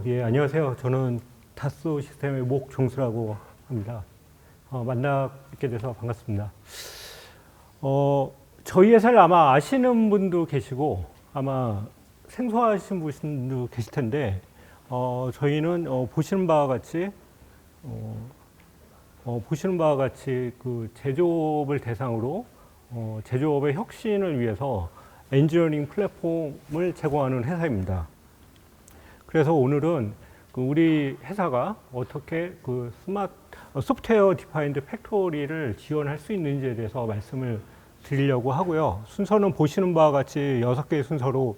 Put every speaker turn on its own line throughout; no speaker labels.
예, 안녕하세요. 저는 다소 시스템의 목종수라고 합니다. 만나 뵙게 돼서 반갑습니다. 저희 회사를 아마 아시는 분도 계시고 아마 생소하신 분도 계실 텐데, 저희는 보시는 바와 같이 그 제조업을 대상으로 제조업의 혁신을 위해서 엔지니어링 플랫폼을 제공하는 회사입니다. 그래서 오늘은 우리 회사가 어떻게 그 소프트웨어 디파인드 팩토리를 지원할 수 있는지에 대해서 말씀을 드리려고 하고요. 순서는 보시는 바와 같이 6개의 순서로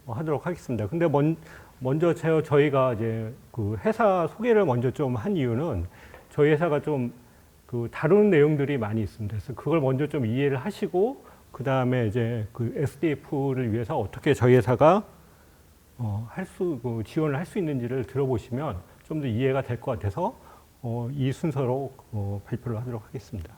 하도록 하겠습니다. 근데 먼저 저희가 이제 그 회사 소개를 먼저 좀 한 이유는 저희 회사가 좀 그 다루는 내용들이 많이 있습니다. 그래서 그걸 먼저 좀 이해를 하시고 그 다음에 이제 그 SDF를 위해서 어떻게 저희 회사가 지원을 할 수 있는지를 들어보시면 좀 더 이해가 될 것 같아서 이 순서로 발표를 하도록 하겠습니다.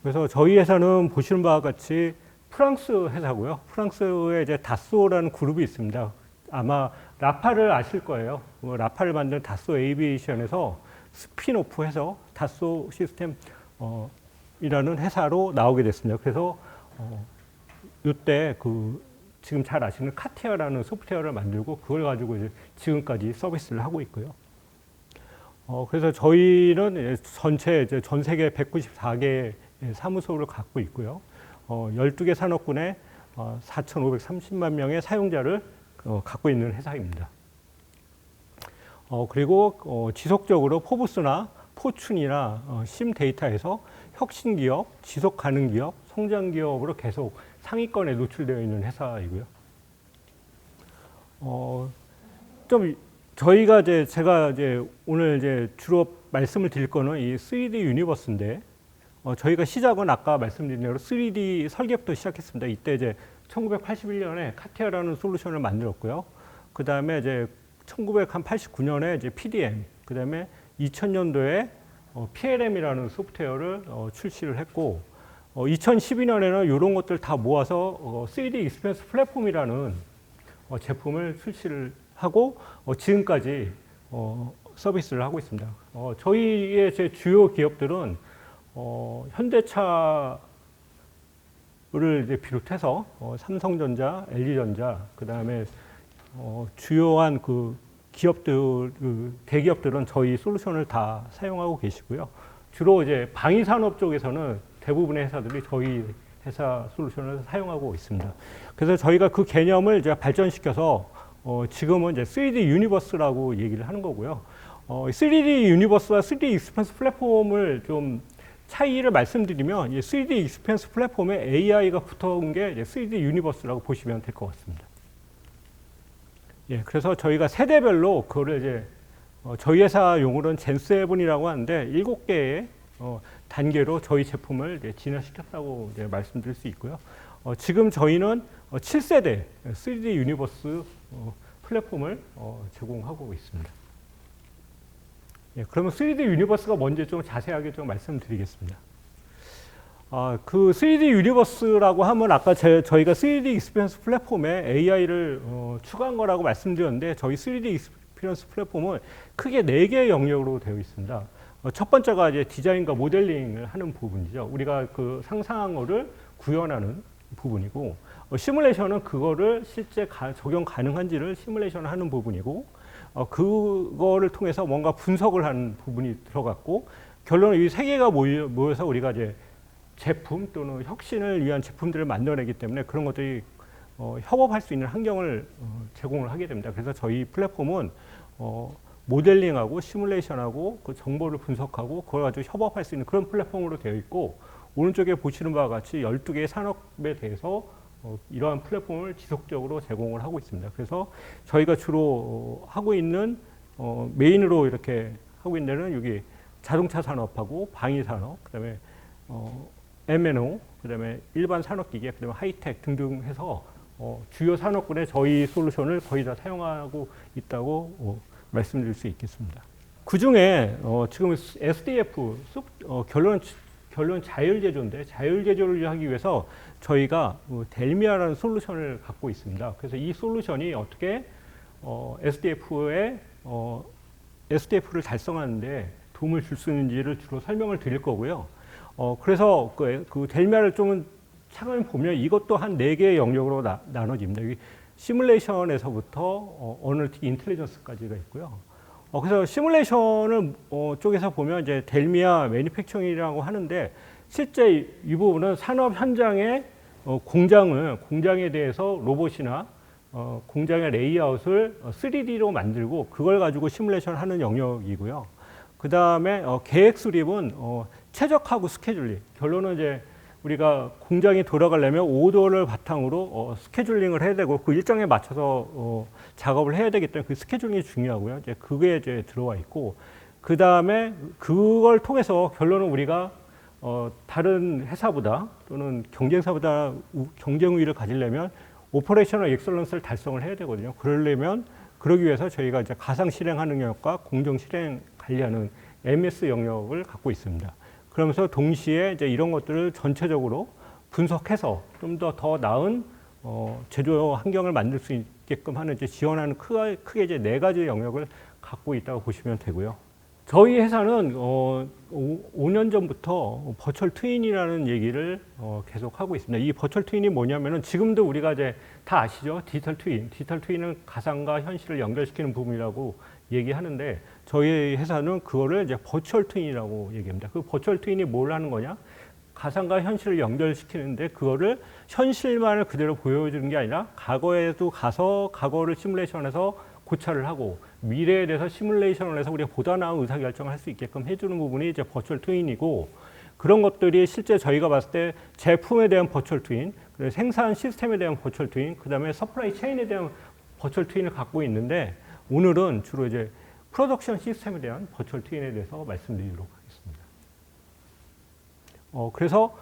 그래서 저희 회사는 보시는 바와 같이 프랑스 회사고요. 프랑스에 이제 다쏘라는 그룹이 있습니다. 아마 라파를 아실 거예요. 라파를 만든 다쏘 에이비에이션에서 스핀오프해서 다쏘 시스템 이라는 회사로 나오게 됐습니다. 그래서 이때 지금 잘 아시는 카티아라는 소프트웨어를 만들고 그걸 가지고 이제 지금까지 서비스를 하고 있고요. 그래서 저희는 전체 이제 전 세계 194개의 사무소를 갖고 있고요. 12개 산업군에 4,530만 명의 사용자를 갖고 있는 회사입니다. 그리고 지속적으로 포브스나 포춘이나 심데이터에서 혁신 기업, 지속 가능 기업, 성장 기업으로 계속 상위권에 노출되어 있는 회사이고요. 제가 오늘 주로 말씀을 드릴 거는 이 3D 유니버스인데, 저희가 시작은 아까 말씀드린 대로 3D 설계부터 시작했습니다. 이때 이제 1981년에 카티아라는 솔루션을 만들었고요. 그 다음에 이제 1989년에 이제 PDM, 그 다음에 2000년도에 PLM이라는 소프트웨어를 출시를 했고, 2012년에는 이런 것들 다 모아서 3D 익스피리언스 플랫폼이라는 제품을 출시를 하고 지금까지 서비스를 하고 있습니다. 저희의 제 주요 기업들은 현대차를 이제 비롯해서 삼성전자, LG전자, 그 다음에 주요한 대기업들은 저희 솔루션을 다 사용하고 계시고요. 주로 이제 방위산업 쪽에서는 대부분의 회사들이 저희 회사 솔루션을 사용하고 있습니다. 그래서 저희가 그 개념을 이제 발전시켜서 지금은 이제 3D 유니버스라고 얘기를 하는 거고요. 3D 유니버스와 3D 익스피리언스 플랫폼을 좀 차이를 말씀드리면, 3D 익스피리언스 플랫폼에 AI가 붙어온 게 3D 유니버스라고 보시면 될 것 같습니다. 예, 그래서 저희가 세대별로 그거를 이제 저희 회사 용어로는 젠7이라고 하는데 7개의 단계로 저희 제품을 진화시켰다고 말씀드릴 수 있고요. 지금 저희는 7세대 3D 유니버스 플랫폼을 제공하고 있습니다. 예, 그러면 3D 유니버스가 뭔지 좀 자세하게 좀 말씀드리겠습니다. 그 3D 유니버스라고 하면 아까 저희가 3D 익스피리언스 플랫폼에 AI를 추가한 거라고 말씀드렸는데, 저희 3D 익스피리언스 플랫폼은 크게 4개의 영역으로 되어 있습니다. 첫 번째가 이제 디자인과 모델링을 하는 부분이죠. 우리가 그 상상한 거를 구현하는 부분이고, 시뮬레이션은 그거를 실제 적용 가능한지를 시뮬레이션을 하는 부분이고, 그거를 통해서 뭔가 분석을 하는 부분이 들어갔고, 결론은 이 3개가 모여서 우리가 이제 제품 또는 혁신을 위한 제품들을 만들어내기 때문에 그런 것들이 협업할 수 있는 환경을 제공을 하게 됩니다. 그래서 저희 플랫폼은 모델링하고 시뮬레이션하고 그 정보를 분석하고 그걸 가지고 협업할 수 있는 그런 플랫폼으로 되어 있고, 오른쪽에 보시는 바와 같이 12개의 산업에 대해서 이러한 플랫폼을 지속적으로 제공을 하고 있습니다. 그래서 저희가 주로 하고 있는 메인으로 이렇게 하고 있는 데는 여기 자동차 산업하고 방위 산업, 그다음에 M&O, 그다음에 일반 산업기계, 그다음에 하이텍 등등 해서 주요 산업군에 저희 솔루션을 거의 다 사용하고 있다고 말씀드릴 수 있겠습니다. 그 중에 지금 SDF 결론 자율제조인데, 자율제조를 하기 위해서 저희가 델미아라는 솔루션을 갖고 있습니다. 그래서 이 솔루션이 어떻게 SDF를 달성하는데 도움을 줄 수 있는지를 주로 설명을 드릴 거고요. 그래서 그 델미아를 좀 차근히 보면 이것도 한 4개의 영역으로 나눠집니다. 여기 시뮬레이션에서부터 어널리틱 인텔리전스까지가 있고요. 그래서 시뮬레이션을 쪽에서 보면 이제 델미아 매니팩처링이라고 하는데 실제 이 부분은 산업 현장의 공장에 대해서 로봇이나 공장의 레이아웃을 3D로 만들고 그걸 가지고 시뮬레이션을 하는 영역이고요. 그 다음에 계획 수립은 최적하고 스케줄링. 결론은 이제 우리가 공장이 돌아가려면 오더를 바탕으로 스케줄링을 해야 되고 그 일정에 맞춰서 작업을 해야 되기 때문에 그 스케줄링이 중요하고요. 이제 그게 이제 들어와 있고 그 다음에 그걸 통해서 결론은 우리가 다른 회사보다 또는 경쟁사보다 경쟁 우위를 가지려면 오퍼레이셔널 엑셀런스를 달성을 해야 되거든요. 그러기 위해서 저희가 이제 가상 실행하는 영역과 공정 실행 관리하는 MS 영역을 갖고 있습니다. 그러면서 동시에 이제 이런 것들을 전체적으로 분석해서 좀 더 나은 제조 환경을 만들 수 있게끔 하는 이제 지원하는 크게 이제 4가지 영역을 갖고 있다고 보시면 되고요. 저희 회사는 5년 전부터 버추얼 트윈이라는 얘기를 계속 하고 있습니다. 이 버추얼 트윈이 뭐냐면은 지금도 우리가 이제 다 아시죠? 디지털 트윈. 디지털 트윈은 가상과 현실을 연결시키는 부분이라고 얘기하는데 저희 회사는 그거를 이제 버추얼 트윈이라고 얘기합니다. 그 버추얼 트윈이 뭘 하는 거냐? 가상과 현실을 연결시키는데 그거를 현실만을 그대로 보여주는 게 아니라 과거에도 가서 과거를 시뮬레이션해서 고찰을 하고 미래에 대해서 시뮬레이션을 해서 우리가 보다 나은 의사결정을 할 수 있게끔 해주는 부분이 이제 버추얼 트윈이고 그런 것들이 실제 저희가 봤을 때 제품에 대한 버추얼 트윈, 그리고 생산 시스템에 대한 버추얼 트윈, 그 다음에 서플라이 체인에 대한 버추얼 트윈을 갖고 있는데 오늘은 주로 이제 프로덕션 시스템에 대한 버추얼 트윈에 대해서 말씀드리도록 하겠습니다. 그래서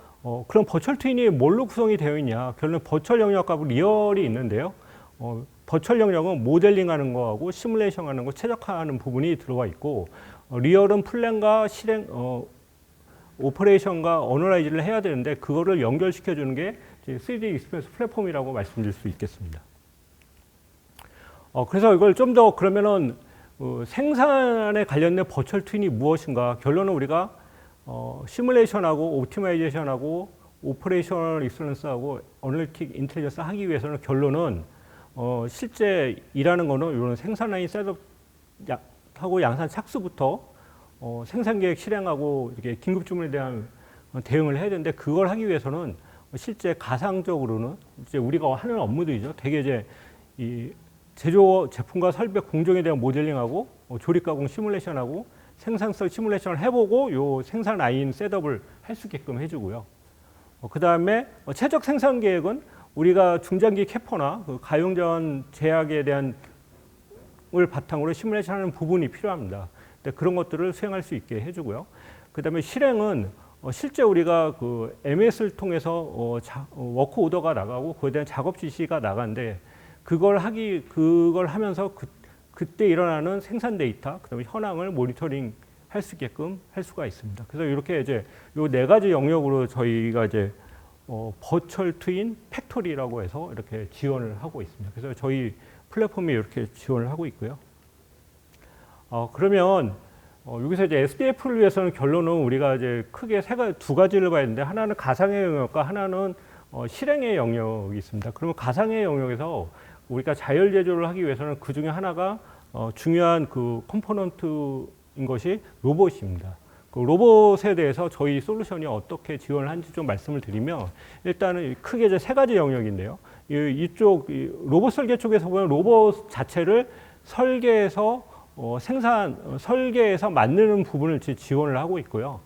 그럼 버추얼 트윈이 뭘로 구성이 되어 있냐? 결론은 버추얼 영역하고 리얼이 있는데요. 버추얼 영역은 모델링하는 거하고 시뮬레이션하는 거 최적화하는 부분이 들어가 있고 리얼은 플랜과 실행, 오퍼레이션과 어널라이즈를 해야 되는데 그거를 연결시켜 주는 게 3D 익스피리언스 플랫폼이라고 말씀드릴 수 있겠습니다. 그래서 이걸 좀 더 그러면은 생산에 관련된 버추얼 트윈이 무엇인가? 결론은 우리가 시뮬레이션하고 옵티마이제이션하고 오퍼레이셔널 익셀런스하고 어널리틱 인텔리전스 하기 위해서는 결론은 실제 일하는 거는 이런 생산 라인 셋업하고 양산 착수부터 생산 계획 실행하고 이렇게 긴급 주문에 대한 대응을 해야 되는데 그걸 하기 위해서는 실제 가상적으로는 이제 우리가 하는 업무들이죠. 되게 이제 이 제조 제품과 설비 공정에 대한 모델링하고 조립 가공 시뮬레이션하고 생산성 시뮬레이션을 해보고 요 생산 라인 셋업을 할 수 있게끔 해주고요. 그 다음에 최적 생산 계획은 우리가 중장기 캐퍼나 그 가용자원 제약에 대한 을 바탕으로 시뮬레이션하는 부분이 필요합니다. 근데 그런 것들을 수행할 수 있게 해주고요. 그 다음에 실행은 실제 우리가 그 MS를 통해서 워크 오더가 나가고 그에 대한 작업 지시가 나가는데 그걸 하면서 그때 일어나는 생산 데이터, 그다음에 현황을 모니터링 할 수 있게끔 할 수가 있습니다. 그래서 이렇게 이제 요 4가지 영역으로 저희가 이제 버추얼 트윈 팩토리라고 해서 이렇게 지원을 하고 있습니다. 그래서 저희 플랫폼이 이렇게 지원을 하고 있고요. 그러면 여기서 이제 SDF를 위해서는 결론은 우리가 이제 크게 2가지를 봐야 되는데 하나는 가상의 영역과 하나는 실행의 영역이 있습니다. 그러면 가상의 영역에서 우리가 자율 제조를 하기 위해서는 그 중에 하나가 중요한 그 컴포넌트인 것이 로봇입니다. 그 로봇에 대해서 저희 솔루션이 어떻게 지원을 하는지 좀 말씀을 드리면 일단은 크게 이제 3가지 영역인데요. 이쪽 로봇 설계 쪽에서 보면 로봇 자체를 설계해서 설계해서 만드는 부분을 지원을 하고 있고요.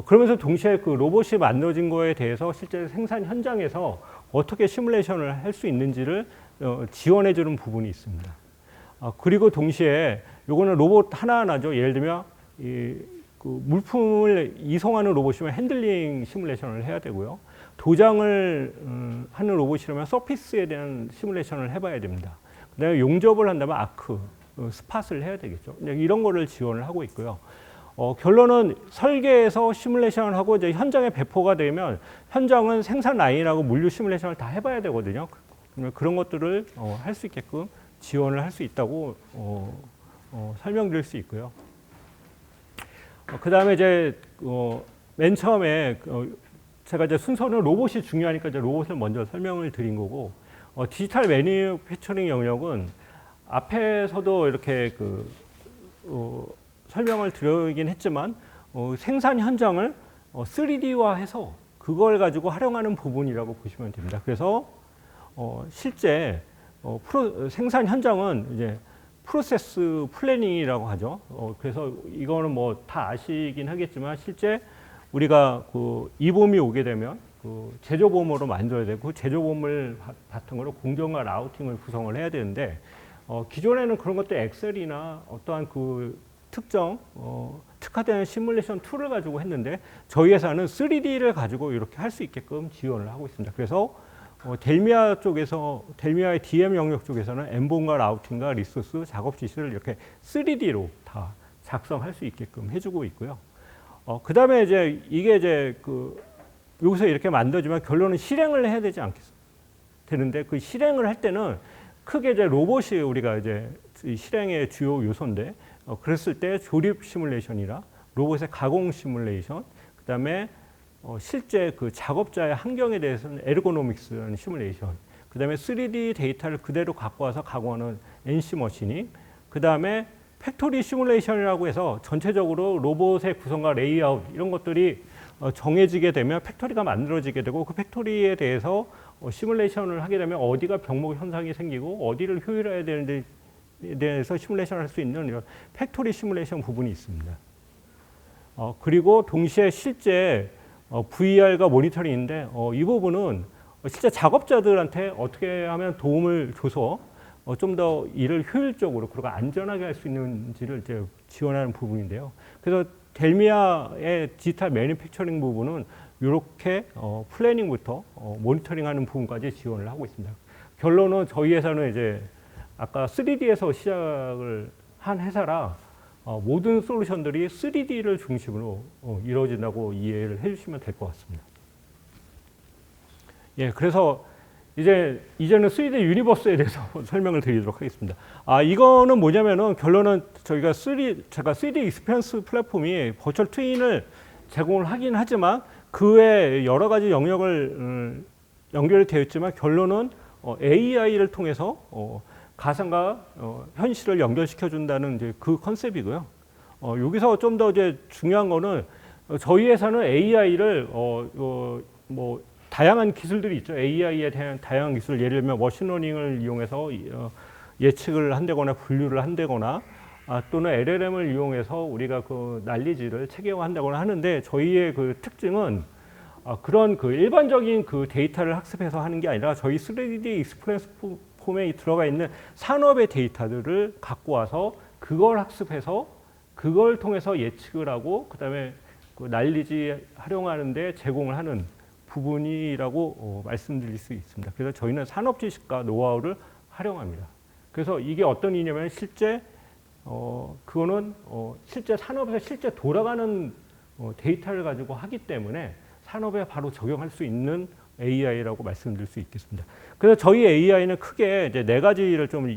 그러면서 동시에 그 로봇이 만들어진 거에 대해서 실제 생산 현장에서 어떻게 시뮬레이션을 할 수 있는지를 지원해 주는 부분이 있습니다. 그리고 동시에 요거는 로봇 하나하나죠. 예를 들면 그 물품을 이송하는 로봇이면 핸들링 시뮬레이션을 해야 되고요. 도장을 하는 로봇이라면 서피스에 대한 시뮬레이션을 해봐야 됩니다. 그다음에 용접을 한다면 아크, 스팟을 해야 되겠죠. 이런 거를 지원을 하고 있고요. 결론은 설계에서 시뮬레이션을 하고 이제 현장에 배포가 되면 현장은 생산 라인하고 물류 시뮬레이션을 다 해봐야 되거든요. 그런 것들을 할 수 있게끔 지원을 할 수 있다고 설명드릴 수 있고요. 그 다음에 이제 맨 처음에 제가 이제 순서는 로봇이 중요하니까 이제 로봇을 먼저 설명을 드린 거고, 디지털 매니팩처링 영역은 앞에서도 이렇게 설명을 드리긴 했지만 생산 현장을 3D화해서 그걸 가지고 활용하는 부분이라고 보시면 됩니다. 그래서 실제 생산 현장은 이제 프로세스 플래닝이라고 하죠. 그래서 이거는 뭐 다 아시긴 하겠지만 실제 우리가 이봄이 오게 되면 제조범으로 만들어야 되고 제조범을 바탕으로 공정과 라우팅을 구성을 해야 되는데 기존에는 그런 것도 엑셀이나 어떠한 특정 특화된 시뮬레이션 툴을 가지고 했는데 저희 회사는 3D를 가지고 이렇게 할 수 있게끔 지원을 하고 있습니다. 그래서 델미아 쪽에서 델미아의 DM 영역 쪽에서는 엠본과 라우팅과 리소스 작업 지시를 이렇게 3D로 다 작성할 수 있게끔 해주고 있고요. 그 다음에 이제 이게 이제 여기서 이렇게 만들어지면 결론은 실행을 해야 되지 않겠습니까? 되는데 그 실행을 할 때는 크게 이제 로봇이 우리가 이제 실행의 주요 요소인데 그랬을 때 조립 시뮬레이션이나 로봇의 가공 시뮬레이션, 그 다음에 실제 작업자의 환경에 대해서는 에르고노믹스라는 시뮬레이션, 그 다음에 3D 데이터를 그대로 갖고 와서 가공하는 NC 머신이, 그 다음에 팩토리 시뮬레이션이라고 해서 전체적으로 로봇의 구성과 레이아웃 이런 것들이 정해지게 되면 팩토리가 만들어지게 되고 그 팩토리에 대해서 시뮬레이션을 하게 되면 어디가 병목 현상이 생기고 어디를 효율화해야 되는지에 대해서 시뮬레이션을 할 수 있는 이런 팩토리 시뮬레이션 부분이 있습니다. 그리고 동시에 실제 VR과 모니터링인데 이 부분은 실제 작업자들한테 어떻게 하면 도움을 줘서 좀 더 일을 효율적으로 그리고 안전하게 할 수 있는지를 이제 지원하는 부분인데요. 그래서 델미아의 디지털 매니팩처링 부분은 이렇게 플래닝부터 모니터링하는 부분까지 지원을 하고 있습니다. 결론은 저희 회사는 이제 아까 3D에서 시작을 한 회사라 모든 솔루션들이 3D를 중심으로 이루어진다고 이해를 해주시면 될 것 같습니다. 예, 그래서 이제는 3D 유니버스에 대해서 설명을 드리도록 하겠습니다. 이거는 뭐냐면은 결론은 제가 3D 익스피리언스 플랫폼이 버추얼 트윈을 제공을 하긴 하지만 그 외 여러 가지 영역을 연결이 되어 있지만 결론은 AI를 통해서 가상과 현실을 연결시켜 준다는 이제 그 컨셉이고요. 여기서 좀 더 이제 중요한 거는 저희 회사는 AI를 뭐 다양한 기술들이 있죠. AI에 대한 다양한 기술, 예를 들면 머신러닝을 이용해서 예측을 한다거나 분류를 한다거나 또는 LLM을 이용해서 우리가 난리지를 체계화한다거나 하는데 저희의 특징은 그런 일반적인 데이터를 학습해서 하는 게 아니라 저희 3D 익스피리언스 폼에 들어가 있는 산업의 데이터들을 갖고 와서 그걸 학습해서 그걸 통해서 예측을 하고 그다음에 난리지 활용하는데 제공을 하는 부분이라고 말씀드릴 수 있습니다. 그래서 저희는 산업 지식과 노하우를 활용합니다. 그래서 이게 어떤 의미냐면 실제 그거는 실제 산업에서 실제 돌아가는 데이터를 가지고 하기 때문에 산업에 바로 적용할 수 있는 AI라고 말씀드릴 수 있겠습니다. 그래서 저희 AI는 크게 이제 4가지를 좀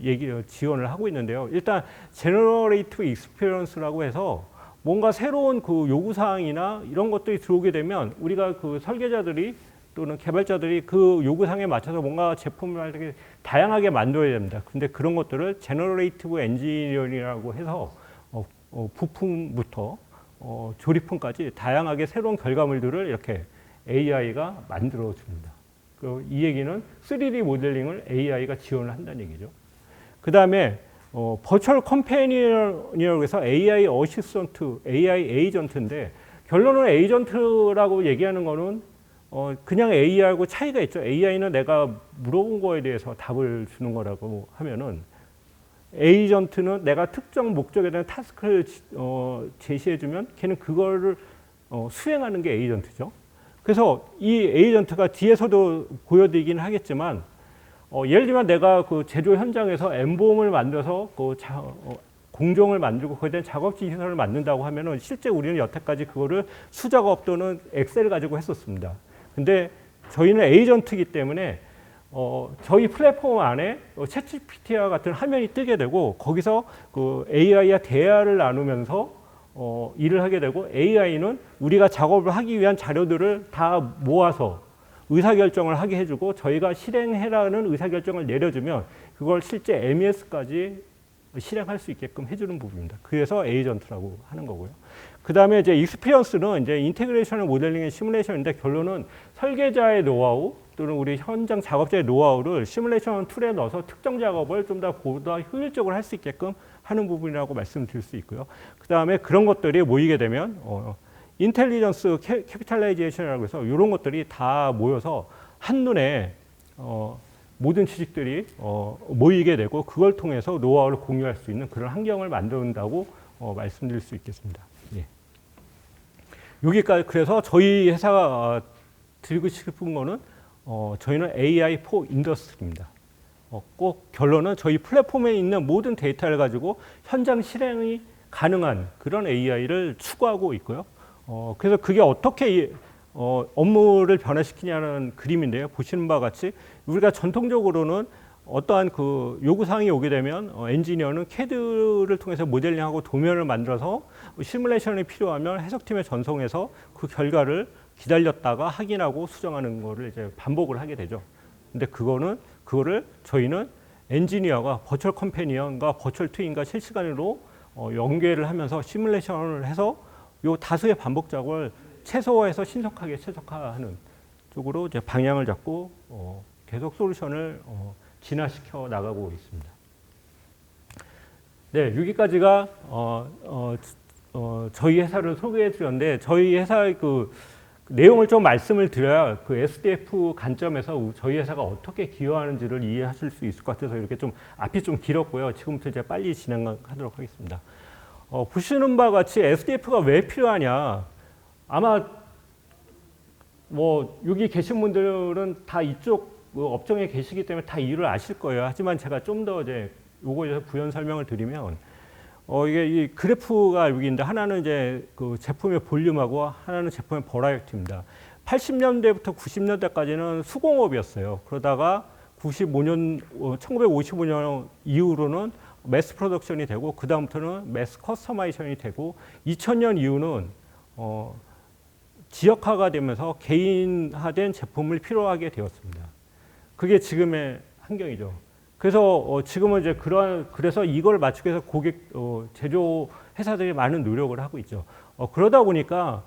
지원을 하고 있는데요. 일단 제너레이티브 익스피리언스라고 해서 뭔가 새로운 요구사항이나 이런 것들이 들어오게 되면 우리가 설계자들이 또는 개발자들이 그 요구사항에 맞춰서 뭔가 제품을 이렇게 다양하게 만들어야 됩니다. 근데 그런 것들을 제너레이티브 엔지니어링이라고 해서 부품부터 조립품까지 다양하게 새로운 결과물들을 이렇게 AI가 만들어 줍니다. 이 얘기는 3D 모델링을 AI가 지원을 한다는 얘기죠. 그 다음에 버추얼 컴패니언이라고 해서 AI 어시스턴트, AI 에이전트인데 결론은 에이전트라고 얘기하는 거는 그냥 AI하고 차이가 있죠. AI는 내가 물어본 거에 대해서 답을 주는 거라고 하면은 에이전트는 내가 특정 목적에 대한 타스크를 제시해주면 걔는 그거를 수행하는 게 에이전트죠. 그래서 이 에이전트가 뒤에서도 보여드리긴 하겠지만 예를 들면 내가 제조 현장에서 엠봄을 만들어서 공정을 만들고 거기에 대한 작업 지시서를 만든다고 하면은 실제 우리는 여태까지 그거를 수작업 또는 엑셀을 가지고 했었습니다. 근데 저희는 에이전트이기 때문에 저희 플랫폼 안에 챗GPT와 같은 화면이 뜨게 되고 거기서 그 AI와 대화를 나누면서 일을 하게 되고 AI는 우리가 작업을 하기 위한 자료들을 다 모아서 의사결정을 하게 해주고 저희가 실행해라는 의사결정을 내려주면 그걸 실제 MES까지 실행할 수 있게끔 해주는 부분입니다. 그래서 에이전트라고 하는 거고요. 그 다음에 이제 익스피리언스는 이제 인테그레이션의 모델링의 시뮬레이션인데 결론은 설계자의 노하우 또는 우리 현장 작업자의 노하우를 시뮬레이션 툴에 넣어서 특정 작업을 좀 더 보다 효율적으로 할 수 있게끔 하는 부분이라고 말씀드릴 수 있고요. 그 다음에 그런 것들이 모이게 되면 인텔리전스 캐피탈라이제이션이라고 해서 이런 것들이 다 모여서 한눈에 모든 지식들이 모이게 되고 그걸 통해서 노하우를 공유할 수 있는 그런 환경을 만든다고 말씀드릴 수 있겠습니다. 예. 여기까지 그래서 저희 회사가 드리고 싶은 거는 저희는 AI for 인더스트리입니다. 꼭 결론은 저희 플랫폼에 있는 모든 데이터를 가지고 현장 실행이 가능한 그런 AI를 추구하고 있고요. 그래서 그게 어떻게 업무를 변화시키냐는 그림인데요. 보시는 바와 같이 우리가 전통적으로는 어떠한 그 요구사항이 오게 되면 엔지니어는 CAD를 통해서 모델링하고 도면을 만들어서 시뮬레이션이 필요하면 해석팀에 전송해서 그 결과를 기다렸다가 확인하고 수정하는 거를 이제 반복을 하게 되죠. 근데 그거를 저희는 엔지니어가 버추얼 컴패니언과 버추얼 트윈과 실시간으로 연계를 하면서 시뮬레이션을 해서 요 다수의 반복 작업을 최소화해서 신속하게 최적화하는 쪽으로 이제 방향을 잡고 계속 솔루션을 진화시켜 나가고 있습니다. 네, 여기까지가 저희 회사를 소개해 드렸는데 저희 회사의 그 내용을 좀 말씀을 드려야 그 SDF 관점에서 저희 회사가 어떻게 기여하는지를 이해하실 수 있을 것 같아서 이렇게 좀 앞이 좀 길었고요. 지금부터 이제 빨리 진행하도록 하겠습니다. 보시는 바와 같이 SDF가 왜 필요하냐? 아마 뭐 여기 계신 분들은 다 이쪽 업종에 계시기 때문에 다 이유를 아실 거예요. 하지만 제가 좀 더 이제 요거에 부연 설명을 드리면 이게 이 그래프가 여기 있는데 하나는 이제 그 제품의 볼륨하고 하나는 제품의 버라이어티입니다. 80년대부터 90년대까지는 수공업이었어요. 그러다가 1955년 이후로는 매스 프로덕션이 되고 그 다음부터는 매스 커스터마이제이션이 되고 2000년 이후는 지역화가 되면서 개인화된 제품을 필요하게 되었습니다. 그게 지금의 환경이죠. 그래서 지금은 이제 그래서 이걸 맞추기 위해서 제조 회사들이 많은 노력을 하고 있죠. 그러다 보니까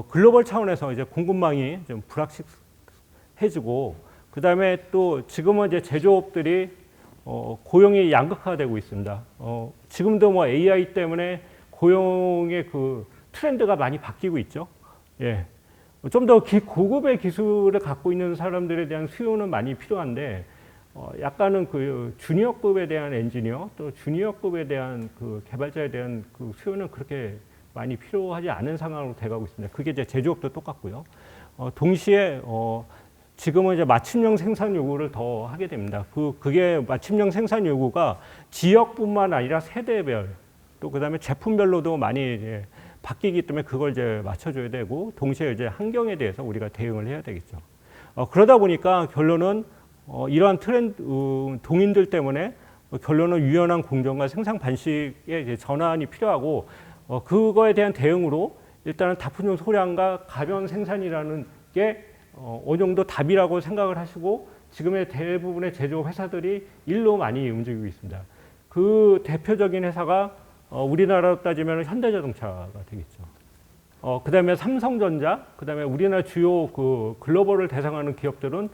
글로벌 차원에서 이제 공급망이 좀 불확실해지고 그 다음에 또 지금은 이제 제조업들이 고용이 양극화되고 있습니다. 지금도 뭐 AI 때문에 고용의 그 트렌드가 많이 바뀌고 있죠. 예. 좀 더 고급의 기술을 갖고 있는 사람들에 대한 수요는 많이 필요한데 약간은 그 주니어급에 대한 엔지니어 또 주니어급에 대한 그 개발자에 대한 그 수요는 그렇게 많이 필요하지 않은 상황으로 돼가고 있습니다. 그게 이제 제조업도 똑같고요. 동시에 지금은 이제 맞춤형 생산 요구를 더 하게 됩니다. 그게 맞춤형 생산 요구가 지역뿐만 아니라 세대별 또 그다음에 제품별로도 많이 이제 바뀌기 때문에 그걸 이제 맞춰줘야 되고 동시에 이제 환경에 대해서 우리가 대응을 해야 되겠죠. 그러다 보니까 결론은 이러한 트렌드 동인들 때문에 결론은 유연한 공정과 생산 방식의 이제 전환이 필요하고 그거에 대한 대응으로 일단은 다품종 소량과 가변 생산이라는 게 어느 정도 답이라고 생각을 하시고 지금의 대부분의 제조업 회사들이 일로 많이 움직이고 있습니다. 그 대표적인 회사가 우리나라로 따지면 현대자동차가 되겠죠. 그다음에 삼성전자, 그다음에 우리나라 주요 그 글로벌을 대상하는 기업들은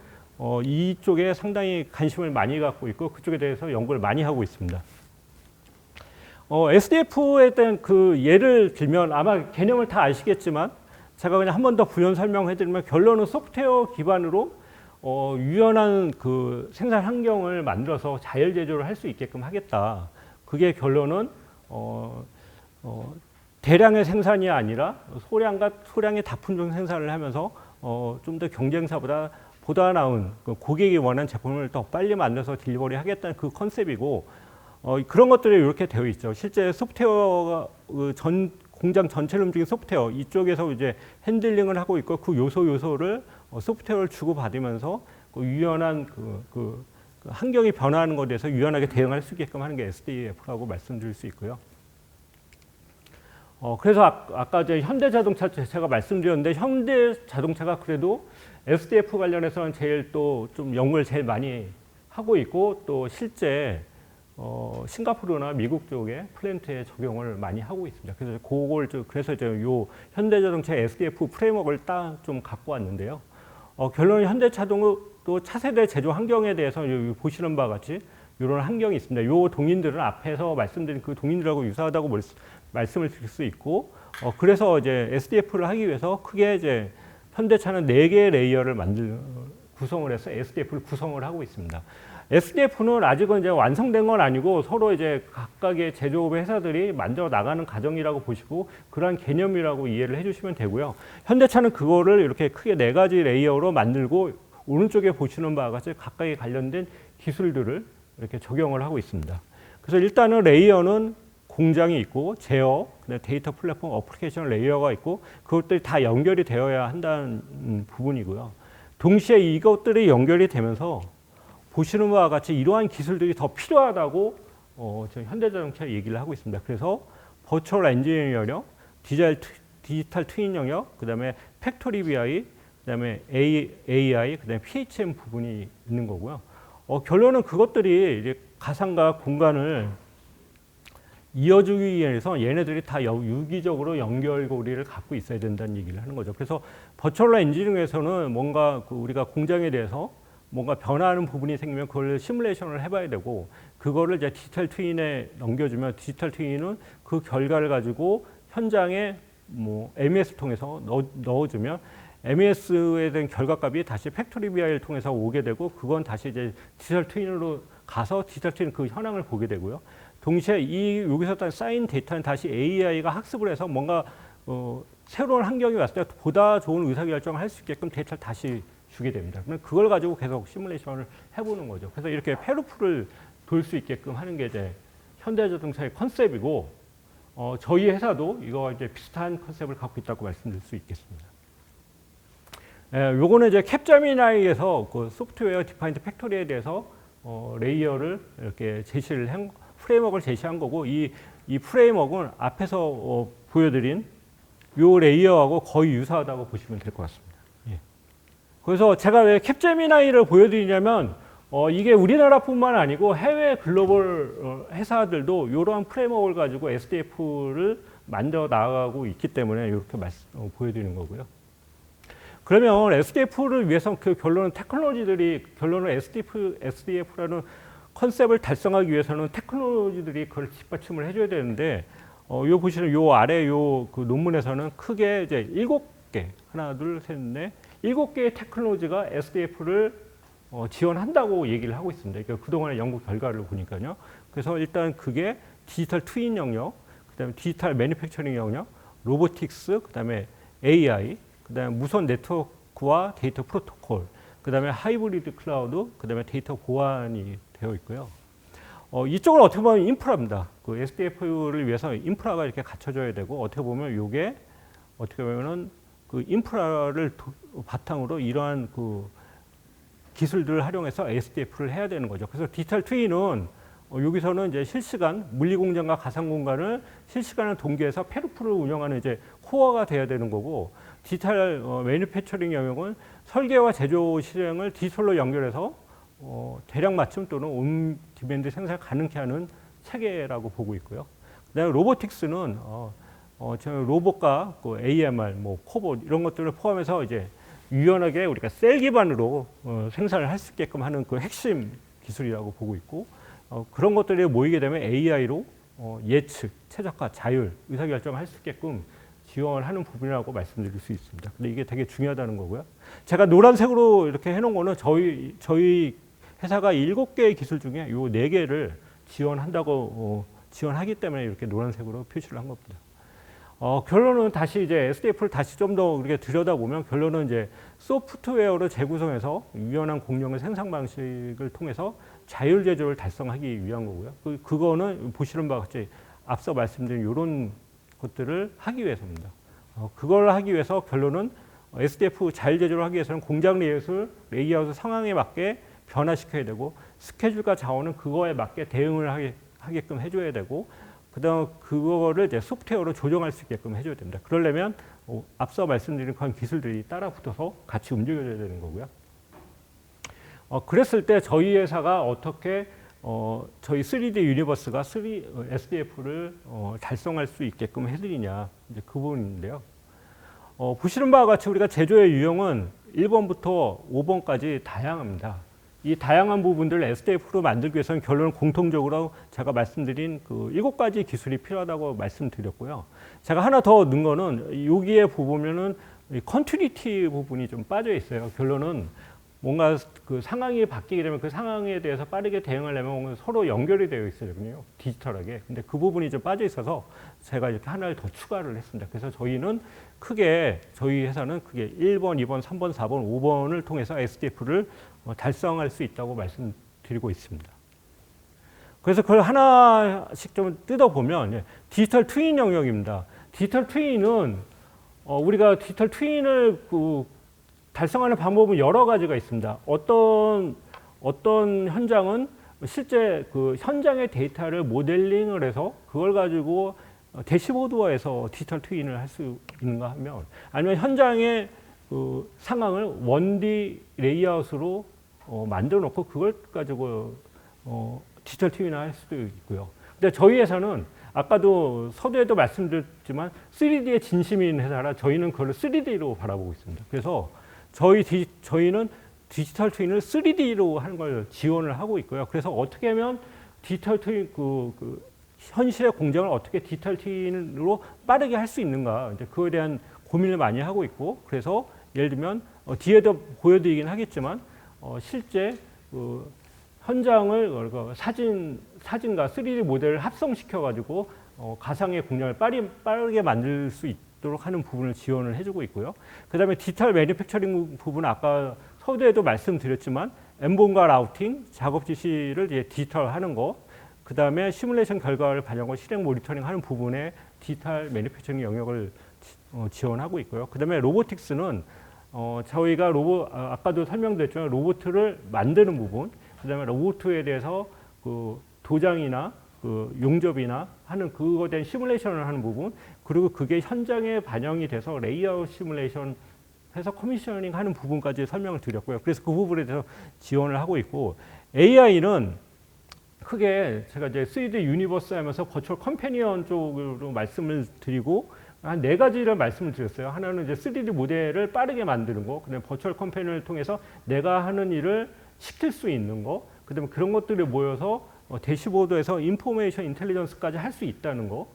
이쪽에 상당히 관심을 많이 갖고 있고 그쪽에 대해서 연구를 많이 하고 있습니다. SDF에 대한 그 예를 들면 아마 개념을 다 아시겠지만 제가 그냥 한 번 더 부연 설명해드리면 결론은 소프트웨어 기반으로 유연한 그 생산 환경을 만들어서 자율 제조를 할 수 있게끔 하겠다. 그게 결론은 대량의 생산이 아니라 소량의 다품종 생산을 하면서 좀 더 경쟁사보다 보다 나은 고객이 원하는 제품을 더 빨리 만들어서 딜리버리 하겠다는 그 컨셉이고 그런 것들이 이렇게 되어 있죠. 실제 소프트웨어가 공장 전체를 움직이는 소프트웨어 이쪽에서 이제 핸들링을 하고 있고 그 요소를 소프트웨어를 주고 받으면서 그 유연한 그 환경이 변화하는 것에 대해서 유연하게 대응할 수 있게끔 하는 게 SDF라고 말씀드릴 수 있고요. 그래서 아까 이제 현대자동차 제가 말씀드렸는데 현대자동차가 그래도 SDF 관련해서는 제일 또 좀 연구를 제일 많이 하고 있고 또 실제 싱가포르나 미국 쪽에 플랜트에 적용을 많이 하고 있습니다. 그래서 이제 요 현대자동차 SDF 프레임워크를 딱 좀 갖고 왔는데요. 결론은 현대자동도 차세대 제조 환경에 대해서 보시는 바와 같이 이런 환경이 있습니다. 요 동인들은 앞에서 말씀드린 그 동인들하고 유사하다고 말씀을 드릴 수 있고, 그래서 이제 SDF를 하기 위해서 크게 이제 현대차는 4개의 레이어를 구성을 해서 SDF를 구성을 하고 있습니다. SDF는 아직은 이제 완성된 건 아니고 서로 이제 각각의 제조업 회사들이 만들어 나가는 과정이라고 보시고 그러한 개념이라고 이해를 해주시면 되고요. 현대차는 그거를 이렇게 크게 4가지 레이어로 만들고 오른쪽에 보시는 바와 같이 각각에 관련된 기술들을 이렇게 적용을 하고 있습니다. 그래서 일단은 레이어는 공장이 있고 제어, 데이터 플랫폼 어플리케이션 레이어가 있고 그것들이 다 연결이 되어야 한다는 부분이고요. 동시에 이것들이 연결이 되면서 보시는 바와 같이 이러한 기술들이 더 필요하다고 현대자동차 얘기를 하고 있습니다. 그래서 버추얼 엔지니어링 영역, 디지털 트윈 영역, 그다음에 팩토리 BI, 그다음에 AI, 그다음에 PHM 부분이 있는 거고요. 결론은 그것들이 이제 가상과 공간을 이어주기 위해서 얘네들이 다 유기적으로 연결고리를 갖고 있어야 된다는 얘기를 하는 거죠. 그래서 버추얼 엔지니어링에서는 뭔가 우리가 공장에 대해서 뭔가 변화하는 부분이 생기면 그걸 시뮬레이션을 해봐야 되고 그거를 이제 디지털 트윈에 넘겨주면 디지털 트윈은 그 결과를 가지고 현장에 뭐 MES 통해서 넣어주면 MES에 대한 결과값이 다시 팩토리 BI를 통해서 오게 되고 그건 다시 이제 디지털 트윈으로 가서 디지털 트윈 그 현황을 보게 되고요. 동시에 여기서 쌓인 데이터는 다시 AI가 학습을 해서 뭔가 새로운 환경이 왔을 때 보다 좋은 의사결정을 할 수 있게끔 데이터를 다시 주게 됩니다. 그럼 그걸 가지고 계속 시뮬레이션을 해보는 거죠. 그래서 이렇게 페루프를 돌 수 있게끔 하는 게 이제 현대자동차의 컨셉이고 저희 회사도 이거 이제 비슷한 컨셉을 갖고 있다고 말씀드릴 수 있겠습니다. 요거는 이제 캡제미나이에서 그 소프트웨어 디파인드 팩토리에 대해서 레이어를 이렇게 프레임워크를 제시한 거고 이 프레임워크는 앞에서 보여드린 요 레이어하고 거의 유사하다고 보시면 될 것 같습니다. 예. 그래서 제가 왜 캡제미나이를 보여드리냐면 이게 우리나라뿐만 아니고 해외 글로벌 회사들도 이러한 프레임워크를 가지고 SDF를 만들어 나가고 있기 때문에 이렇게 보여드리는 거고요. 그러면 SDF를 위해서 그 결론은 SDF라는 컨셉을 달성하기 위해서는 테크놀로지들이 그걸 뒷받침을 해줘야 되는데, 요 보시는 요 아래 그 논문에서는 크게 이제 7개, 하나, 둘, 셋, 넷, 7개의 테크놀로지가 SDF를 지원한다고 얘기를 하고 있습니다. 그러니까 그동안의 연구 결과를 보니까요. 그래서 일단 그게 디지털 트윈 영역, 그다음에 디지털 매니팩처링 영역, 로보틱스, 그다음에 AI, 그다음에 무선 네트워크와 데이터 프로토콜, 그다음에 하이브리드 클라우드, 그다음에 데이터 보안이 되어 있고요. 이쪽은 어떻게 보면 인프라입니다. 그 SDF를 위해서 인프라가 이렇게 갖춰져야 되고 어떻게 보면 이게 어떻게 보면은 그 인프라를 바탕으로 이러한 그 기술들을 활용해서 SDF를 해야 되는 거죠. 그래서 디지털 트윈은 여기서는 이제 실시간 물리 공간과 가상 공간을 실시간을 동기해서 페루프를 운영하는 이제 코어가 돼야 되는 거고, 디지털 매니팩처링 영역은 설계와 제조 실행을 디지털로 연결해서 대량 맞춤 또는 온 디맨드 생산을 가능케 하는 체계라고 보고 있고요. 그다음에 로보틱스는 로봇과 그 AMR, 뭐 코봇 이런 것들을 포함해서 이제 유연하게 우리가 셀 기반으로 생산을 할 수 있게끔 하는 그 핵심 기술이라고 보고 있고, 그런 것들이 모이게 되면 AI로 예측, 최적화, 자율, 의사결정을 할 수 있게끔 지원을 하는 부분이라고 말씀드릴 수 있습니다. 근데 이게 되게 중요하다는 거고요. 제가 노란색으로 이렇게 해놓은 거는 저희 회사가 7개의 기술 중에 요 4개를 지원하기 때문에 이렇게 노란색으로 표시를 한 겁니다. 결론은 다시 이제 SDF를 다시 좀 더 우리가 들여다보면 결론은 이제 소프트웨어를 재구성해서 유연한 공룡의 생산 방식을 통해서 자율 제조를 달성하기 위한 거고요. 그거는 보시는 바와 같이 앞서 말씀드린 이런 것들을 하기 위해서입니다. 그걸 하기 위해서 결론은 SDF 잘 제조를 하기 위해서는 공장 레이아웃 상황에 맞게 변화시켜야 되고 스케줄과 자원은 그거에 맞게 대응을 하게끔 해줘야 되고 그다음 그거를 이제 소프트웨어로 조정할 수 있게끔 해줘야 됩니다. 그러려면 앞서 말씀드린 그런 기술들이 따라 붙어서 같이 움직여야 되는 거고요. 그랬을 때 저희 회사가 어떻게 저희 3D 유니버스가 SDF를 달성할 수 있게끔 해드리냐 이제 그 부분인데요. 보시는 바와 같이 우리가 제조의 유형은 1번부터 5번까지 다양합니다. 이 다양한 부분들을 SDF로 만들기 위해서는 결론은 공통적으로 제가 말씀드린 그 7가지 기술이 필요하다고 말씀드렸고요. 제가 하나 더 넣은 거는 여기에 보면은 컨티뉴티 부분이 좀 빠져 있어요. 결론은 뭔가 그 상황이 바뀌게 되면 그 상황에 대해서 빠르게 대응하려면 서로 연결이 되어 있어요. 디지털하게. 근데 그 부분이 좀 빠져 있어서 제가 이렇게 하나를 더 추가를 했습니다. 그래서 저희는 크게 저희 회사는 크게 1번, 2번, 3번, 4번, 5번을 통해서 SDF를 달성할 수 있다고 말씀드리고 있습니다. 그래서 그걸 하나씩 좀 뜯어보면 디지털 트윈 영역입니다. 디지털 트윈은 우리가 디지털 트윈을 달성하는 방법은 여러 가지가 있습니다. 어떤 현장은 실제 그 현장의 데이터를 모델링을 해서 그걸 가지고 대시보드화해서 디지털 트윈을 할 수 있는가 하면 아니면 현장의 그 상황을 1D 레이아웃으로 만들어 놓고 그걸 가지고 디지털 트윈을 할 수도 있고요. 근데 저희 회사는 아까도 서두에도 말씀드렸지만 3D의 진심인 회사라 저희는 그걸 3D로 바라보고 있습니다. 그래서 저희는 디지털 트윈을 3D로 하는 걸 지원을 하고 있고요. 그래서 어떻게 하면 디지털 트윈 현실의 공장을 어떻게 디지털 트윈으로 빠르게 할 수 있는가 이제 그거에 대한 고민을 많이 하고 있고 그래서 예를 들면 뒤에도 보여드리긴 하겠지만 실제 현장을 사진과 3D 모델을 합성시켜 가지고 가상의 공장을 빠르게 만들 수 있도록 하는 부분을 지원을 해주고 있고요. 그다음에 디지털 매니팩처링 부분은 아까 서두에도 말씀드렸지만 엠본과 라우팅, 작업 지시를 이제 디지털하는 거, 그다음에 시뮬레이션 결과를 반영하고 실행 모니터링하는 부분에 디지털 매니팩처링 영역을 지원하고 있고요. 그다음에 로보틱스는 저희가 아까도 설명드렸지만 로봇을 만드는 부분, 그다음에 로봇에 대해서 그 도장이나 그 용접이나 하는 그거에 대한 시뮬레이션을 하는 부분, 그리고 그게 현장에 반영이 돼서 레이아웃 시뮬레이션 해서 커미셔닝 하는 부분까지 설명을 드렸고요. 그래서 그 부분에 대해서 지원을 하고 있고 AI는 크게 제가 이제 3D 유니버스 하면서 버추얼 컴패니언 쪽으로 말씀을 드리고 한 4가지를 말씀을 드렸어요. 하나는 이제 3D 모델을 빠르게 만드는 거, 그다음에 버추얼 컴패니언을 통해서 내가 하는 일을 시킬 수 있는 거, 그다음에 그런 것들이 모여서 대시보드에서 인포메이션 인텔리전스까지 할 수 있다는 거,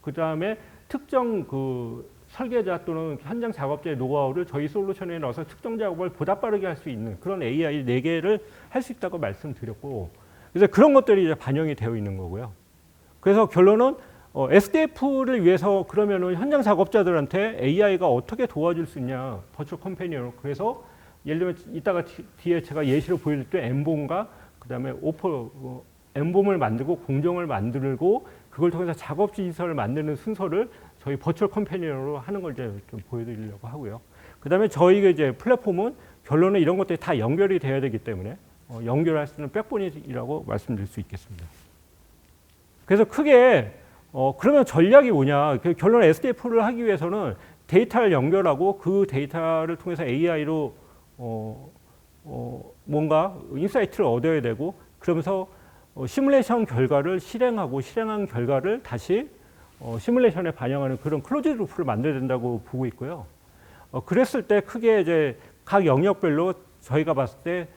그다음에 특정 그 설계자 또는 현장 작업자의 노하우를 저희 솔루션에 넣어서 특정 작업을 보다 빠르게 할 수 있는 그런 AI 4개를 할 수 있다고 말씀드렸고, 그래서 그런 것들이 이제 반영이 되어 있는 거고요. 그래서 결론은 SDF를 위해서 그러면은 현장 작업자들한테 AI가 어떻게 도와줄 수 있냐, 버추얼 컴패니언으로. 그래서 예를 들면 이따가 뒤에 제가 예시로 보여줄 때 엠본과 그다음에 엠본을 만들고 공정을 만들고 그걸 통해서 작업 지시서를 만드는 순서를 저희 버추얼 컴패니언으로 하는 걸 이제 좀 보여드리려고 하고요. 그다음에 저희가 이제 플랫폼은 결론은 이런 것들이 다 연결이 돼야 되기 때문에 연결할 수 있는 백본이라고 말씀드릴 수 있겠습니다. 그래서 크게 그러면 전략이 뭐냐? 결론 SDF를 하기 위해서는 데이터를 연결하고 그 데이터를 통해서 AI로 뭔가 인사이트를 얻어야 되고 그러면서 시뮬레이션 결과를 실행한 결과를 다시 시뮬레이션에 반영하는 그런 클로즈 루프를 만들어야 된다고 보고 있고요. 그랬을 때 크게 이제 각 영역별로 저희가 봤을 때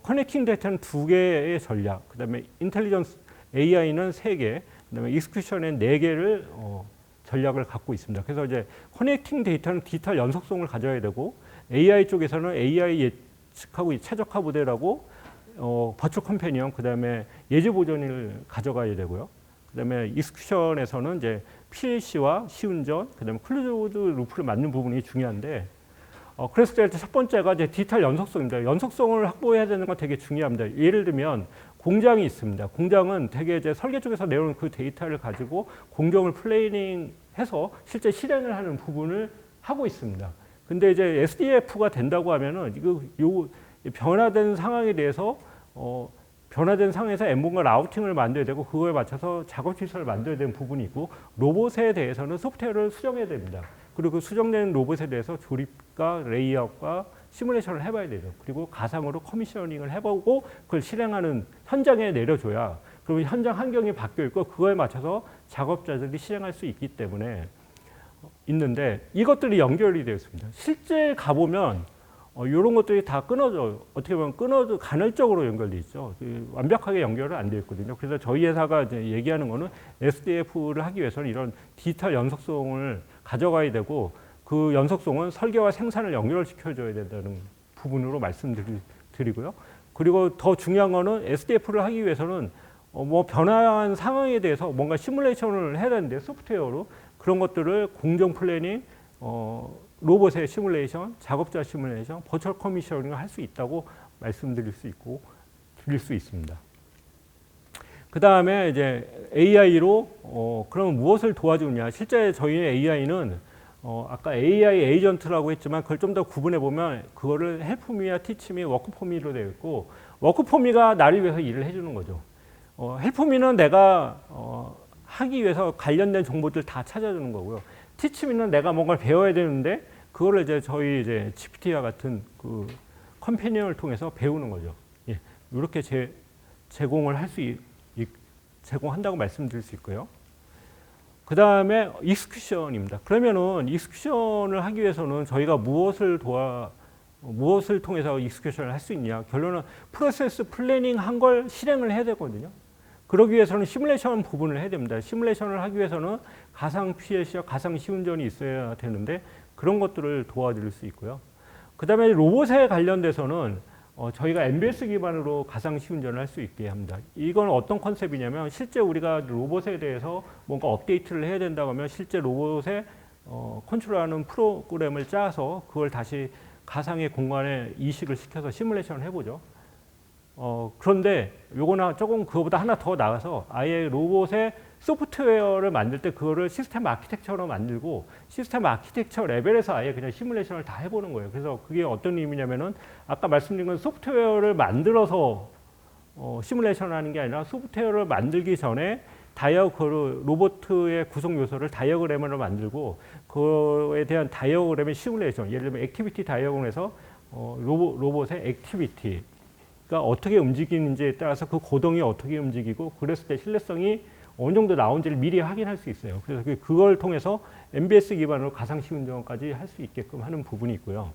커넥팅 데이터는 2개의 전략, 그다음에 인텔리전스 AI는 3개, 그다음에 익스큐션은 4개를 전략을 갖고 있습니다. 그래서 이제 커넥팅 데이터는 디지털 연속성을 가져야 되고 AI 쪽에서는 AI 예측하고 최적화 모델하고 버추얼 컴패니언, 그다음에 예지 보존을 가져가야 되고요. 그다음에 익스큐션에서는 이제 PLC와 시운전, 그다음에 클로즈드 루프를 만드는 부분이 중요한데, 그랬을 때 첫 번째가 이제 디지털 연속성입니다. 연속성을 확보해야 되는 건 되게 중요합니다. 예를 들면 공장이 있습니다. 공장은 되게 이제 설계 쪽에서 내려오는 그 데이터를 가지고 공정을 플레이닝해서 실제 실행을 하는 부분을 하고 있습니다. 근데 이제 SDF가 된다고 하면은 요 변화된 상황에 대해서 변화된 상황에서 엠본과 라우팅을 만들어야 되고 그거에 맞춰서 작업 취소를 만들어야 되는 부분이 있고 로봇에 대해서는 소프트웨어를 수정해야 됩니다. 그리고 그 수정된 로봇에 대해서 조립과 레이아웃과 시뮬레이션을 해봐야 되죠. 그리고 가상으로 커미셔닝을 해보고 그걸 실행하는 현장에 내려줘야 그러면 현장 환경이 바뀌어 있고 그거에 맞춰서 작업자들이 실행할 수 있기 때문에 있는데 이것들이 연결이 되어 있습니다. 실제 가보면 이런 것들이 다 끊어져 어떻게 보면 끊어져 간헐적으로 연결돼 있죠. 완벽하게 연결은 안 되어 있거든요. 그래서 저희 회사가 이제 얘기하는 거는 SDF를 하기 위해서는 이런 디지털 연속성을 가져가야 되고 그 연속성은 설계와 생산을 연결시켜줘야 된다는 부분으로 말씀드리고요. 그리고 더 중요한 거는 SDF를 하기 위해서는 뭐 변화한 상황에 대해서 뭔가 시뮬레이션을 해야 되는데 소프트웨어로 그런 것들을 공정 플래닝, 로봇의 시뮬레이션, 작업자 시뮬레이션, 버추얼 커미셔닝을 할 수 있다고 말씀드릴 수 있고 드릴 수 있습니다. 그 다음에 이제 AI로 그러면 무엇을 도와주느냐? 실제 저희의 AI는 아까 AI 에이전트라고 했지만 그걸 좀 더 구분해 보면 그거를 헬프미와 티치미, 워크포미로 되어 있고 워크포미가 나를 위해서 일을 해주는 거죠. 헬프미는 내가 하기 위해서 관련된 정보들 다 찾아주는 거고요. 티치미는 내가 뭔가를 배워야 되는데 그거를 이제 저희 이제 GPT와 같은 그 컴패니언을 통해서 배우는 거죠. 예, 이렇게 제공을 할 수 제공한다고 말씀드릴 수 있고요. 그 다음에 익스큐션입니다. 그러면은 익스큐션을 하기 위해서는 저희가 무엇을 통해서 익스큐션을 할 수 있냐? 결론은 프로세스 플래닝 한 걸 실행을 해야 되거든요. 그러기 위해서는 시뮬레이션 부분을 해야 됩니다. 시뮬레이션을 하기 위해서는 가상 PLC와 가상 시운전이 있어야 되는데 그런 것들을 도와드릴 수 있고요. 그 다음에 로봇에 관련돼서는 저희가 MBS 기반으로 가상 시운전을 할 수 있게 합니다. 이건 어떤 컨셉이냐면 실제 우리가 로봇에 대해서 뭔가 업데이트를 해야 된다고 하면 실제 로봇에 컨트롤하는 프로그램을 짜서 그걸 다시 가상의 공간에 이식을 시켜서 시뮬레이션을 해보죠. 그런데 요거나 조금 그거보다 하나 더 나가서 아예 로봇의 소프트웨어를 만들 때 그거를 시스템 아키텍처로 만들고 시스템 아키텍처 레벨에서 아예 그냥 시뮬레이션을 다 해보는 거예요. 그래서 그게 어떤 의미냐면은 아까 말씀드린 건 소프트웨어를 만들어서 시뮬레이션을 하는 게 아니라 소프트웨어를 만들기 전에 로봇의 구성 요소를 다이어그램으로 만들고 그거에 대한 다이어그램의 시뮬레이션, 예를 들면 액티비티 다이어그램에서 로봇의 액티비티가 어떻게 움직이는지에 따라서 그 고동이 어떻게 움직이고 그랬을 때 신뢰성이 어느 정도 나온지를 미리 확인할 수 있어요. 그래서 그걸 통해서 MBS 기반으로 가상 시운전까지 할 수 있게끔 하는 부분이 있고요.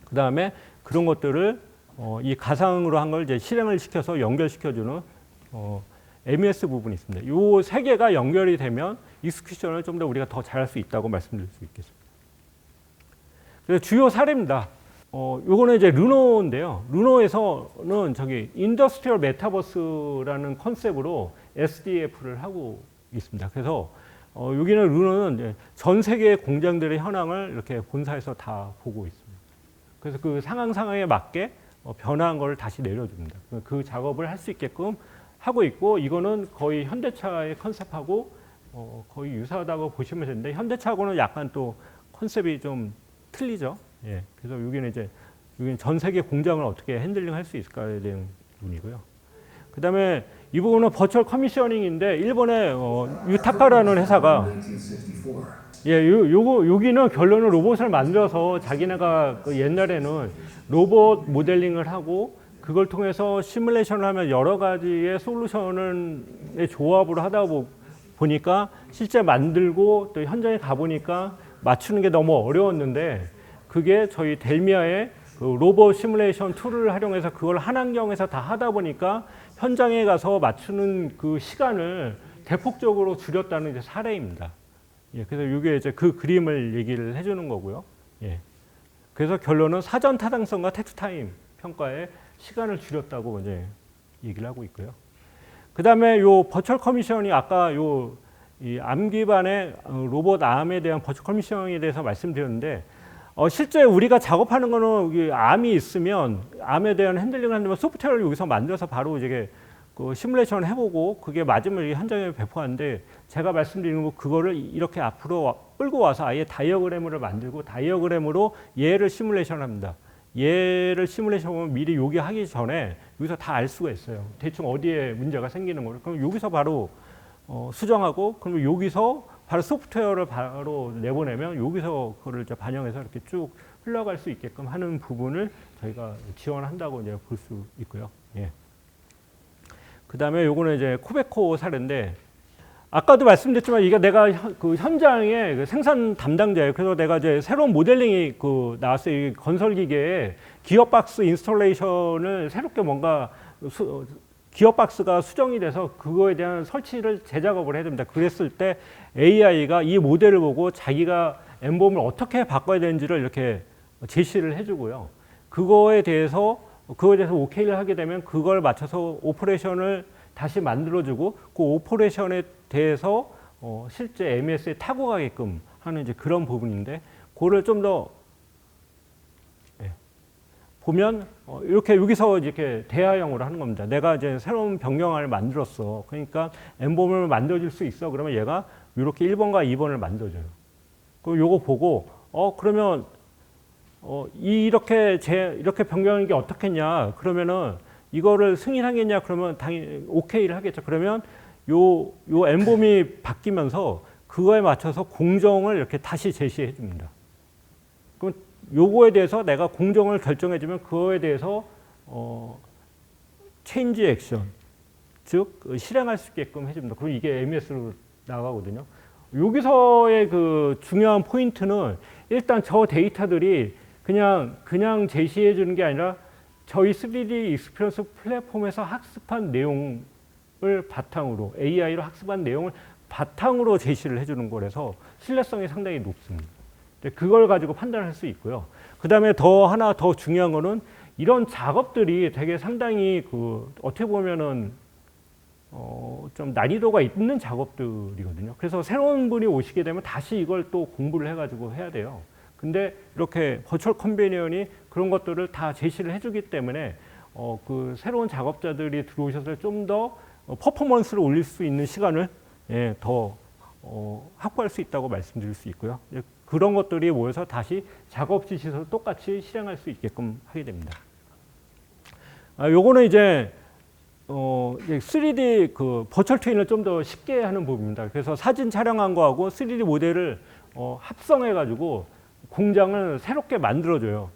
그 다음에 그런 것들을 이 가상으로 한 걸 이제 실행을 시켜서 연결시켜주는 MES 부분이 있습니다. 이 세 개가 연결이 되면 익스큐션을 좀 더 우리가 더 잘할 수 있다고 말씀드릴 수 있겠습니다. 그래서 주요 사례입니다. 요거는 이제 르노인데요. 르노에서는 인더스트리얼 메타버스라는 컨셉으로 SDF를 하고 있습니다. 그래서 여기는 르노는 전 세계의 공장들의 현황을 이렇게 본사에서 다 보고 있습니다. 그래서 그 상황에 맞게 변화한 걸 다시 내려줍니다. 그 작업을 할 수 있게끔 하고 있고 이거는 거의 현대차의 컨셉하고 거의 유사하다고 보시면 되는데 현대차하고는 약간 또 컨셉이 좀 틀리죠. 예, 그래서 여기는 전 세계 공장을 어떻게 핸들링 할 수 있을까에 대한 부분이고요. 그 다음에 이 부분은 버추얼 커미셔닝인데 일본의 유타카라는 회사가 여기는 결론은 로봇을 만들어서 자기네가 옛날에는 로봇 모델링을 하고 그걸 통해서 시뮬레이션을 하면 여러 가지의 솔루션의 조합으로 하다 보니까 실제 만들고 또 현장에 가보니까 맞추는 게 너무 어려웠는데 그게 저희 델미아의 그 로봇 시뮬레이션 툴을 활용해서 그걸 한 환경에서 다 하다 보니까 현장에 가서 맞추는 그 시간을 대폭적으로 줄였다는 이제 사례입니다. 예, 그래서 이게 이제 그 그림을 얘기를 해주는 거고요. 예, 그래서 결론은 사전 타당성과 텍스트 타임 평가에 시간을 줄였다고 이제 얘기를 하고 있고요. 그 다음에 요 버추얼 커미셔닝이 아까 이 암 기반의 로봇 암에 대한 버추얼 커미셔닝에 대해서 말씀드렸는데 실제 우리가 작업하는 거는 암이 있으면 암에 대한 핸들링을 한다면 소프트웨어를 여기서 만들어서 바로 이제 그 시뮬레이션 해보고 그게 맞으면 현장에 배포하는데 제가 말씀드리는 거 그거를 이렇게 앞으로 끌고 와서 아예 다이어그램을 만들고 다이어그램으로 얘를 시뮬레이션 합니다. 얘를 시뮬레이션하면 미리 여기 하기 전에 여기서 다 알 수가 있어요. 대충 어디에 문제가 생기는 거를. 그럼 여기서 바로 수정하고 그러면 여기서 바로 소프트웨어를 바로 내보내면 여기서 그거를 이제 반영해서 이렇게 쭉 흘러갈 수 있게끔 하는 부분을 저희가 지원한다고 이제 볼 수 있고요. 예. 그 다음에 요거는 이제 코베코 사례인데 아까도 말씀드렸지만 이게 내가 그 현장의 그 생산 담당자예요. 그래서 내가 이제 새로운 모델링이 그 나왔어요. 이 건설 기계에 기어박스 인스톨레이션을 새롭게 뭔가 기어박스가 수정이 돼서 그거에 대한 설치를 재작업을 해야 됩니다. 그랬을 때 AI가 이 모델을 보고 자기가 엠범을 어떻게 바꿔야 되는지를 이렇게 제시를 해주고요. 그거에 대해서 오케이를 하게 되면 그걸 맞춰서 오퍼레이션을 다시 만들어주고 그 오퍼레이션에 대해서 실제 MES에 타고 가게끔 하는 이제 그런 부분인데 그거를 좀 더 보면 이렇게 여기서 이렇게 대화형으로 하는 겁니다. 내가 이제 새로운 변경안을 만들었어. 그러니까 엠범을 만들어줄 수 있어. 그러면 얘가 이렇게 1번과 2번을 만들어줘요. 그럼 요거 보고 그러면 이렇게 변경하는 게 어떻겠냐? 그러면은 이거를 승인하겠냐? 그러면 당연히 오케이를 하겠죠. 그러면 요 엠범이 바뀌면서 그거에 맞춰서 공정을 이렇게 다시 제시해 줍니다. 그럼 요거에 대해서 내가 공정을 결정해 주면 그거에 대해서 체인지 액션, 즉 실행할 수 있게끔 해 줍니다. 그럼 이게 MES로 나가거든요. 여기서의 그 중요한 포인트는 일단 저 데이터들이 그냥 제시해 주는 게 아니라 저희 3D 익스피리언스 플랫폼에서 학습한 내용을 바탕으로 AI로 학습한 내용을 바탕으로 제시를 해주는 거라서 신뢰성이 상당히 높습니다. 그걸 가지고 판단할 수 있고요. 그 다음에 하나 더 중요한 거는 이런 작업들이 되게 상당히 어떻게 보면은 좀 난이도가 있는 작업들이거든요. 그래서 새로운 분이 오시게 되면 다시 이걸 또 공부를 해가지고 해야 돼요. 근데 이렇게 버추얼 컴패니언이 그런 것들을 다 제시를 해주기 때문에 그 새로운 작업자들이 들어오셔서 좀 더 퍼포먼스를 올릴 수 있는 시간을 더 확보할 수 있다고 말씀드릴 수 있고요. 그런 것들이 모여서 다시 작업 지시서를 똑같이 실행할 수 있게끔 하게 됩니다. 요거는 이제 3D 그 버추얼 트윈을 좀 더 쉽게 하는 부분입니다. 그래서 사진 촬영한 거하고 3D 모델을 합성해가지고 공장을 새롭게 만들어줘요.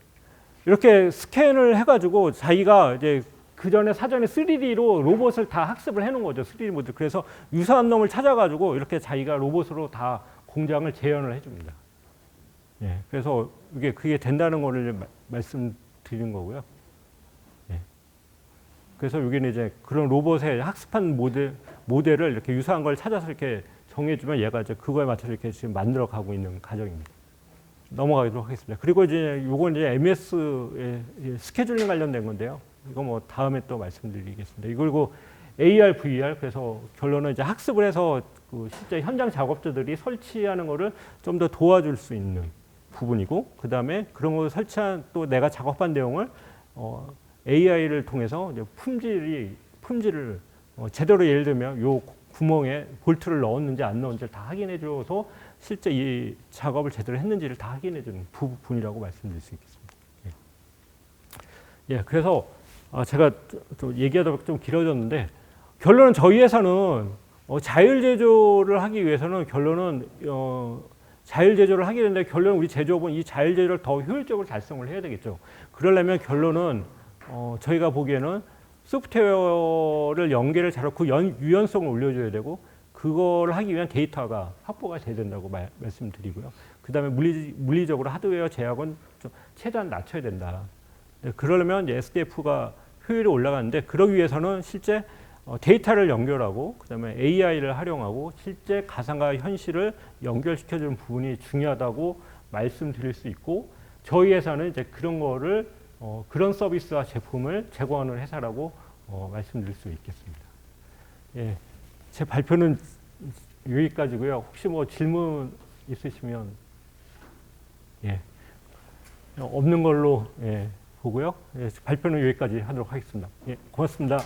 이렇게 스캔을 해가지고 자기가 이제 그 전에 사전에 3D로 로봇을 다 학습을 해놓은 거죠. 3D 모델. 그래서 유사한 놈을 찾아가지고 이렇게 자기가 로봇으로 다 공장을 재현을 해줍니다. 예, 그래서 그게 된다는 거를 말씀드린 거고요. 예. 그래서 여기는 이제 그런 로봇의 학습한 모델을 이렇게 유사한 걸 찾아서 이렇게 정해주면 얘가 이제 그거에 맞춰서 이렇게 지금 만들어 가고 있는 과정입니다. 넘어가도록 하겠습니다. 그리고 이제 요건 이제 MES의 스케줄링 관련된 건데요. 이거 뭐 다음에 또 말씀드리겠습니다. 그리고 AR, VR 그래서 결론은 이제 학습을 해서 그 실제 현장 작업자들이 설치하는 거를 좀 더 도와줄 수 있는 부분이고 그 다음에 그런 걸 설치한 또 내가 작업한 내용을 AI를 통해서 이제 품질을 제대로 예를 들면 요 구멍에 볼트를 넣었는지 안 넣었는지 다 확인해 줘서 실제 이 작업을 제대로 했는지를 다 확인해 주는 부분이라고 말씀드릴 수 있겠습니다. 예, 그래서 제가 좀 얘기하다 좀 길어졌는데 결론은 저희 회사는 자율 제조를 하기 위해서는 결론은 자율 제조를 하게 되는데 결론은 우리 제조업은 이 자율 제조를 더 효율적으로 달성을 해야 되겠죠. 그러려면 결론은 저희가 보기에는 소프트웨어를 연계를 잘하고 그 유연성을 올려줘야 되고 그걸 하기 위한 데이터가 확보가 돼야 된다고 말씀드리고요. 그 다음에 물리적으로 하드웨어 제약은 좀 최대한 낮춰야 된다. 그러려면 SDF가 효율이 올라가는데 그러기 위해서는 실제 데이터를 연결하고 그 다음에 AI를 활용하고 실제 가상과 현실을 연결시켜주는 부분이 중요하다고 말씀드릴 수 있고 저희 회사는 이제 그런 거를 그런 서비스와 제품을 제공하는 회사라고 말씀드릴 수 있겠습니다. 예, 제 발표는 여기까지고요. 혹시 뭐 질문 있으시면 없는 걸로 보고요. 발표는 여기까지 하도록 하겠습니다. 고맙습니다.